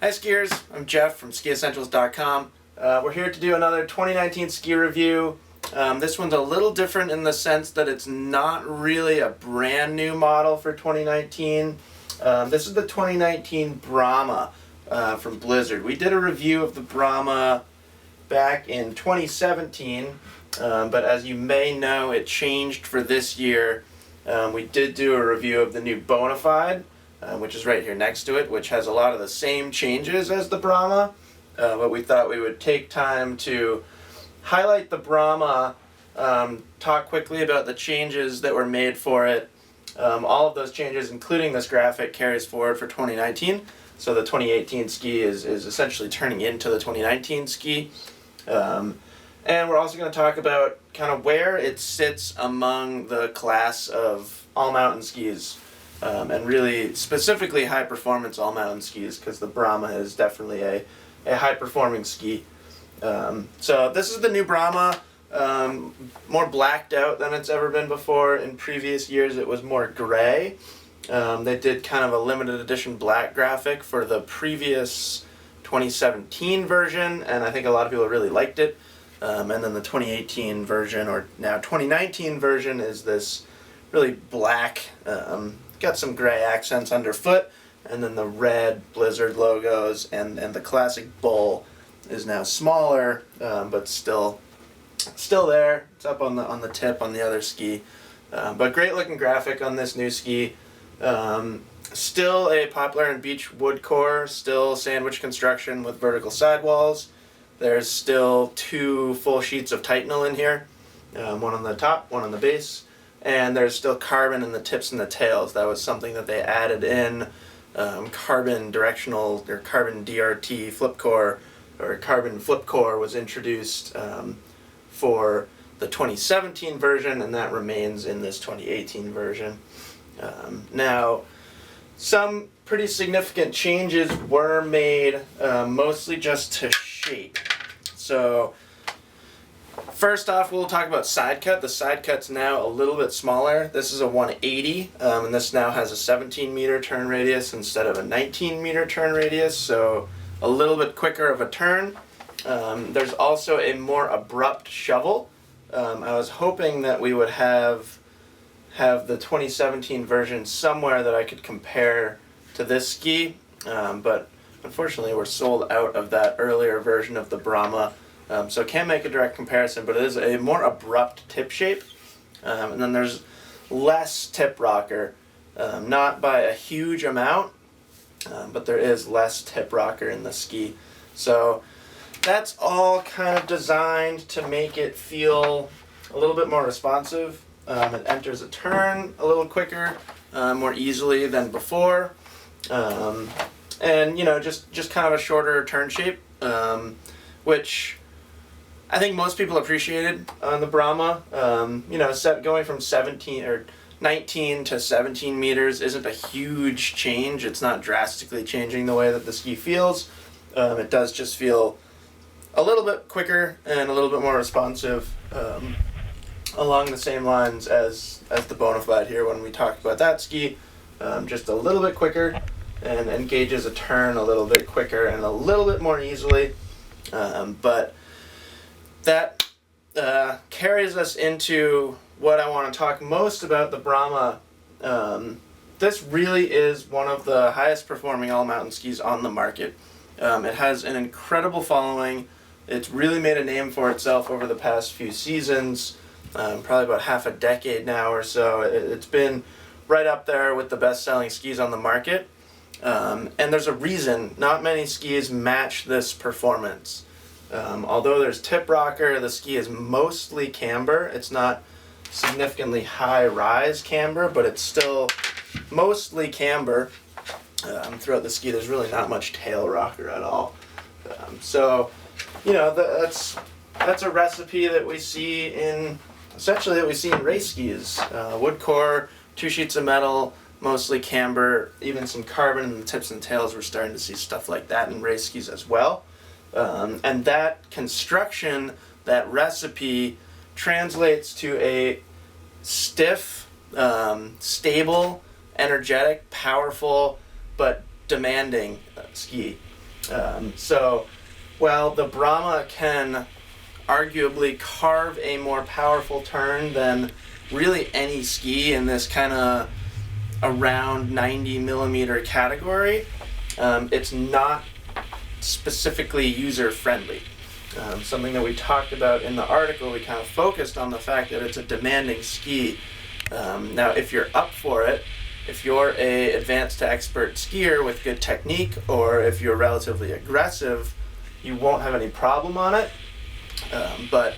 Hi skiers, I'm Jeff from SkiEssentials.com. We're here to do another 2019 ski review. This one's a little different in the sense that it's not really a brand new model for 2019. This is the 2019 Brahma from Blizzard. We did a review of the Brahma back in 2017, but as you may know, it changed for this year. We did do a review of the new Bonafide, which is right here next to it, which has a lot of the same changes as the Brahma, but we thought we would take time to highlight the Brahma, talk quickly about the changes that were made for it. All of those changes, including this graphic, carries forward for 2019, so the 2018 ski is essentially turning into the 2019 ski. And we're also going to talk about kind of where it sits among the class of all-mountain skis, and really specifically high-performance all-mountain skis, because the Brahma is definitely a high-performing ski. So this is the new Brahma, more blacked out than it's ever been before. In previous years it was more gray. They did kind of a limited edition black graphic for the previous 2017 version, and I think a lot of people really liked it. And then the 2018 version, or now 2019 version, is this really black, got some gray accents underfoot, and then the red Blizzard logos, and the classic bull is now smaller, but still there. It's up on the tip on the other ski. But great looking graphic on this new ski. Still a poplar and beech wood core, still sandwich construction with vertical sidewalls. There's still two full sheets of Titanal in here, one on the top, one on the base, and there's still carbon in the tips and the tails. That was something that they added in. Carbon directional, or carbon DRT flip core, or carbon flip core was introduced for the 2017 version, and that remains in this 2018 version. Now, some pretty significant changes were made, mostly just to shape. So first off, we'll talk about side cut. The side cut's now a little bit smaller. This is a 180, and this now has a 17 meter turn radius instead of a 19 meter turn radius, so a little bit quicker of a turn. There's also a more abrupt shovel. I was hoping that we would have the 2017 version somewhere that I could compare to this ski, but unfortunately we're sold out of that earlier version of the Brahma, so can't make a direct comparison, but it is a more abrupt tip shape. And then there's less tip rocker, not by a huge amount, but there is less tip rocker in the ski. So that's all kind of designed to make it feel a little bit more responsive. It enters a turn a little quicker, more easily than before. And just kind of a shorter turn shape, which I think most people appreciated on the Brahma. Going from 17 or 19 to 17 meters isn't a huge change. It's not drastically changing the way that the ski feels. It does just feel a little bit quicker and a little bit more responsive, along the same lines as the Bonafide here when we talked about that ski. Just a little bit quicker, and engages a turn a little bit quicker and a little bit more easily. But that carries us into what I want to talk most about the Brahma. This really is one of the highest performing all-mountain skis on the market. It has an incredible following. It's really made a name for itself over the past few seasons, probably about half a decade now or so. It's been right up there with the best-selling skis on the market. And there's a reason not many skis match this performance. Although there's tip rocker, the ski is mostly camber. It's not significantly high rise camber, but it's still mostly camber. Throughout the ski, there's really not much tail rocker at all. That's a recipe that we see in race skis. Wood core, two sheets of metal, mostly camber, even some carbon in the tips and tails. We're starting to see stuff like that in race skis as well. And that construction, that recipe, translates to a stiff, stable, energetic, powerful, but demanding ski. So while the Brahma can arguably carve a more powerful turn than really any ski in this kind of around 90 millimeter category, it's not specifically user friendly. Something that we talked about in the article, we kind of focused on the fact that it's a demanding ski. Now, if you're up for it, if you're a advanced to expert skier with good technique, or if you're relatively aggressive, you won't have any problem on it. But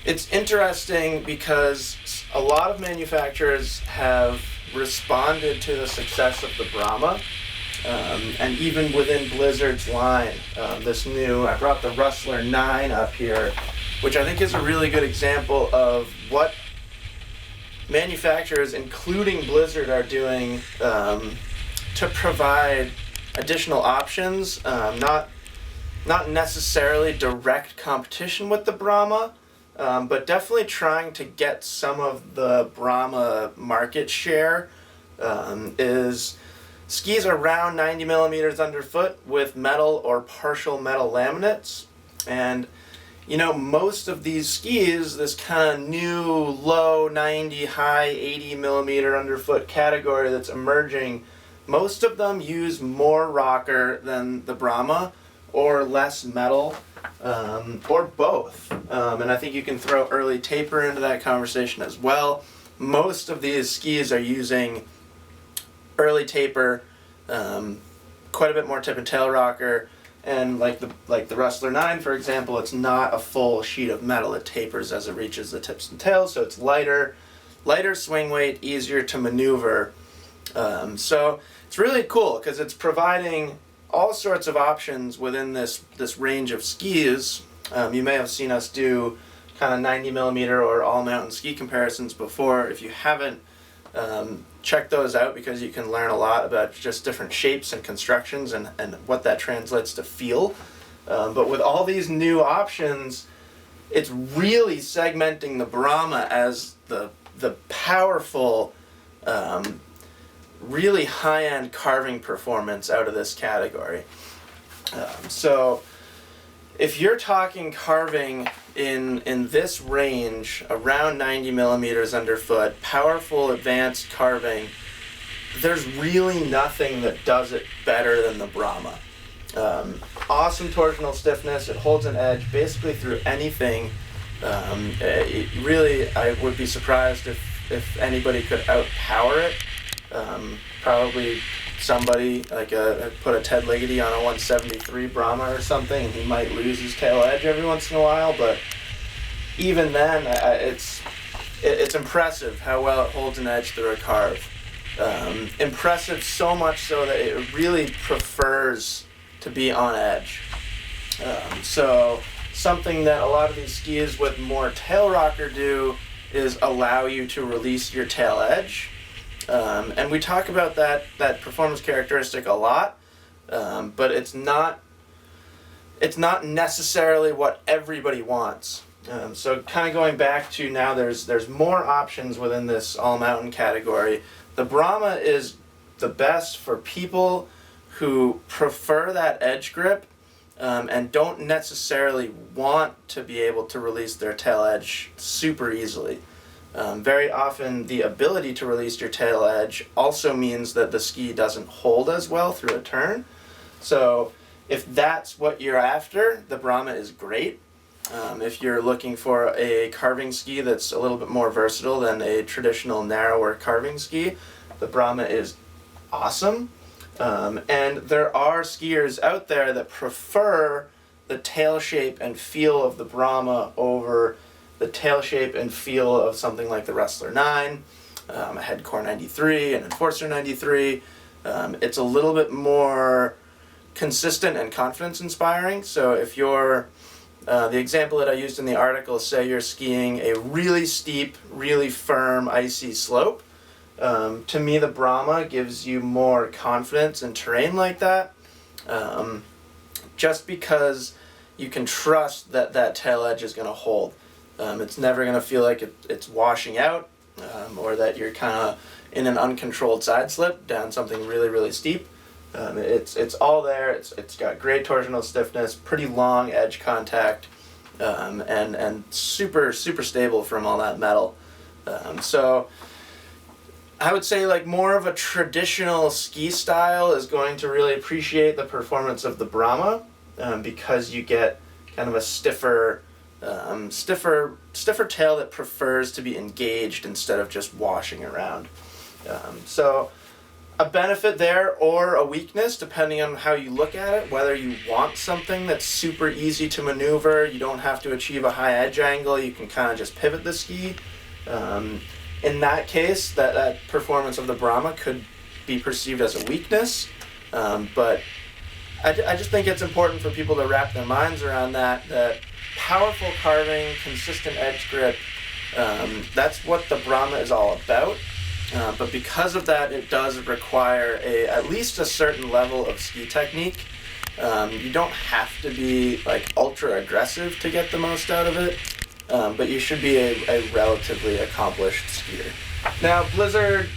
it's interesting because a lot of manufacturers have responded to the success of the Brahma. And even within Blizzard's line, I brought the Rustler 9 up here, which I think is a really good example of what manufacturers, including Blizzard, are doing to provide additional options, not necessarily direct competition with the Brahma, but definitely trying to get some of the Brahma market share. Is skis around 90 millimeters underfoot with metal or partial metal laminates. And most of these skis, this kind of new low 90, high 80 millimeter underfoot category that's emerging, most of them use more rocker than the Brahma or less metal, or both. And I think you can throw early taper into that conversation as well. Most of these skis are using early taper, quite a bit more tip and tail rocker, and like the Rustler 9, for example, it's not a full sheet of metal. It tapers as it reaches the tips and tails, so it's lighter swing weight, easier to maneuver. So it's really cool because it's providing all sorts of options within this range of skis. You may have seen us do kind of 90 millimeter or all mountain ski comparisons before. If you haven't, check those out because you can learn a lot about just different shapes and constructions and what that translates to feel. But with all these new options, it's really segmenting the Brahma as the powerful, really high-end carving performance out of this category. So if you're talking carving in this range, around 90 millimeters underfoot, powerful advanced carving, there's really nothing that does it better than the Brahma. Awesome torsional stiffness, it holds an edge basically through anything. I would be surprised if anybody could outpower it. Probably somebody put a Ted Ligety on a 173 Brahma or something, and he might lose his tail edge every once in a while. But even then, it's impressive how well it holds an edge through a carve. Impressive so much so that it really prefers to be on edge. So something that a lot of these skis with more tail rocker do is allow you to release your tail edge. And we talk about that performance characteristic a lot, but it's not necessarily what everybody wants. So kind of going back to now, there's more options within this all mountain category. The Brahma is the best for people who prefer that edge grip, and don't necessarily want to be able to release their tail edge super easily. Very often the ability to release your tail edge also means that the ski doesn't hold as well through a turn. So if that's what you're after, the Brahma is great. If you're looking for a carving ski that's a little bit more versatile than a traditional narrower carving ski, the Brahma is awesome. And there are skiers out there that prefer the tail shape and feel of the Brahma over the tail shape and feel of something like the Rustler 9, a Headcore 93, an Enforcer 93. It's a little bit more consistent and confidence inspiring. So if you're, the example that I used in the article, say you're skiing a really steep, really firm, icy slope, to me the Brahma gives you more confidence in terrain like that, just because you can trust that that tail edge is going to hold. It's never going to feel like it's washing out, or that you're kind of in an uncontrolled side slip down something really, really steep. It's all there. It's got great torsional stiffness, pretty long edge contact, and super stable from all that metal. So I would say like more of a traditional ski style is going to really appreciate the performance of the Brahma, because you get kind of a stiffer tail that prefers to be engaged instead of just washing around. So a benefit there or a weakness depending on how you look at it, whether you want something that's super easy to maneuver, you don't have to achieve a high edge angle, you can kind of just pivot the ski. In that case, that performance of the Brahma could be perceived as a weakness, but I just think it's important for people to wrap their minds around that powerful carving, consistent edge grip, that's what the Brahma is all about. But because of that, it does require at least a certain level of ski technique. You don't have to be like ultra aggressive to get the most out of it, but you should be a relatively accomplished skier. Now Blizzard,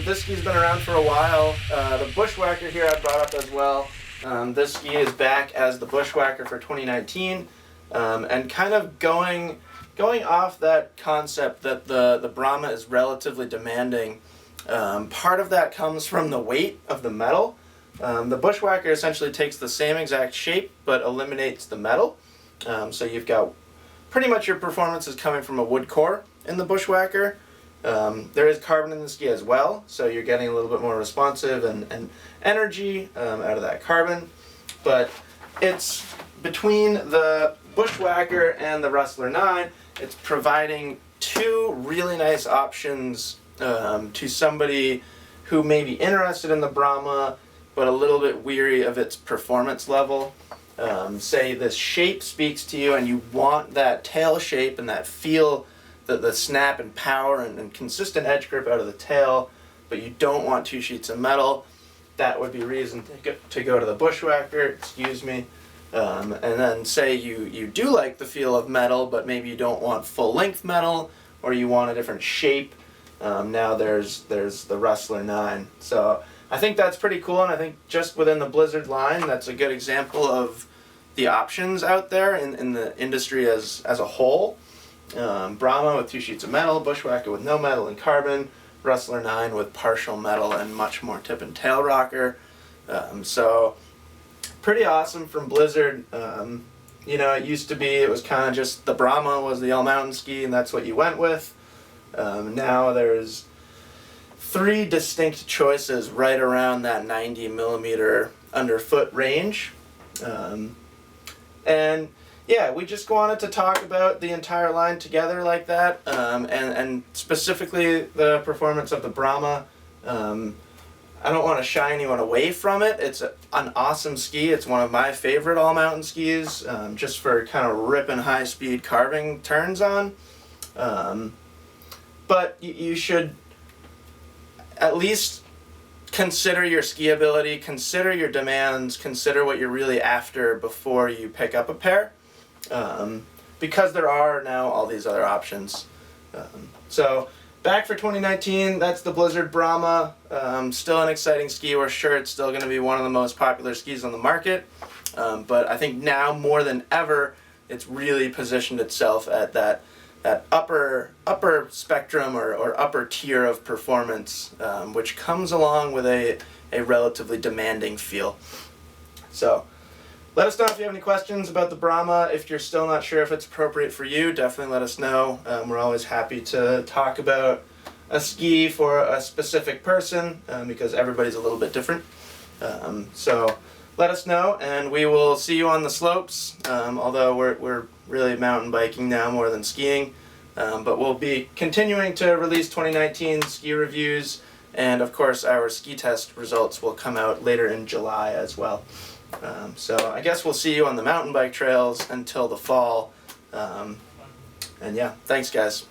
this ski's been around for a while. The Bushwhacker here I brought up as well. This ski is back as the Bushwhacker for 2019, and kind of going off that concept that the Brahma is relatively demanding. Part of that comes from the weight of the metal. The Bushwhacker essentially takes the same exact shape but eliminates the metal. So you've got pretty much your performance is coming from a wood core in the Bushwhacker. There is carbon in the ski as well, so you're getting a little bit more responsive and energy out of that carbon. But it's between the Bushwhacker and the Rustler 9, it's providing two really nice options to somebody who may be interested in the Brahma but a little bit weary of its performance level. Say this shape speaks to you and you want that tail shape and that feel, the snap and power and consistent edge grip out of the tail, but you don't want two sheets of metal. That would be reason to go to the Bushwhacker, excuse me. And then say you do like the feel of metal, but maybe you don't want full length metal, or you want a different shape. Now there's the Rustler 9. So I think that's pretty cool, and I think just within the Blizzard line, that's a good example of the options out there in the industry as a whole. Brahma with two sheets of metal, Bushwhacker with no metal and carbon, Rustler 9 with partial metal and much more tip and tail rocker. So pretty awesome from Blizzard. You know, it used to be, it was kind of just the Brahma was the all mountain ski and that's what you went with. Now there's 3 distinct choices right around that 90 millimeter underfoot range. And yeah, we just wanted to talk about the entire line together like that, and specifically the performance of the Brahma. I don't want to shy anyone away from it. It's an awesome ski. It's one of my favorite all-mountain skis, just for kind of ripping high-speed carving turns on. But you should at least consider your ski ability, consider your demands, consider what you're really after before you pick up a pair. Because there are now all these other options. So back for 2019, that's the Blizzard Brahma. Still an exciting ski. We're sure it's still going to be one of the most popular skis on the market. But I think now more than ever, it's really positioned itself at that upper spectrum or upper tier of performance, which comes along with a relatively demanding feel. So let us know if you have any questions about the Brahma. If you're still not sure if it's appropriate for you, definitely let us know. We're always happy to talk about a ski for a specific person, because everybody's a little bit different. So let us know, and we will see you on the slopes, although we're really mountain biking now more than skiing. But we'll be continuing to release 2019 ski reviews, and of course our ski test results will come out later in July as well. So I guess we'll see you on the mountain bike trails until the fall. And yeah, thanks guys.